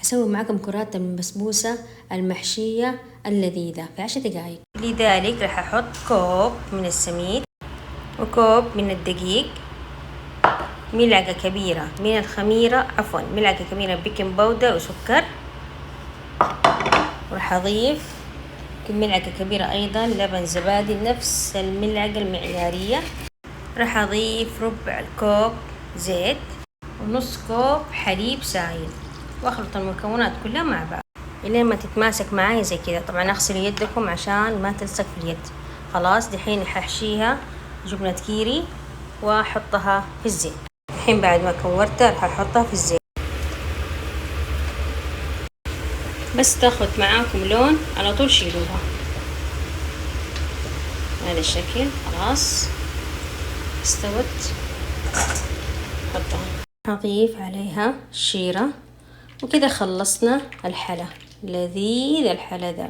أسوي معكم كرات البسبوسة المحشية اللذيذة في 10 دقايق. لذلك راح أحط كوب من السميد وكوب من الدقيق، ملعقة كبيرة من الخميرة، ملعقة كبيرة بيكنج باودر وسكر، وراح أضيف ملعقة كبيرة أيضا لبن زبادي نفس الملعقة المعيارية. راح أضيف ربع الكوب زيت ونص كوب حليب سائل، واخلط المكونات كلها مع بعض الين ما تتماسك معايا زي كذا. طبعا اغسلوا يدكم عشان ما تلصق في اليد. خلاص دحين ححشيها جبنة كيري واحطها في الزيت. الحين بعد ما كورتها راح احطها في الزيت بس تاخد معاكم لون على طول شيلوها. هذا الشكل خلاص استوت. حطها، هضيف عليها شيرة وكذا خلصنا الحلا. لذيذ الحلا ذا.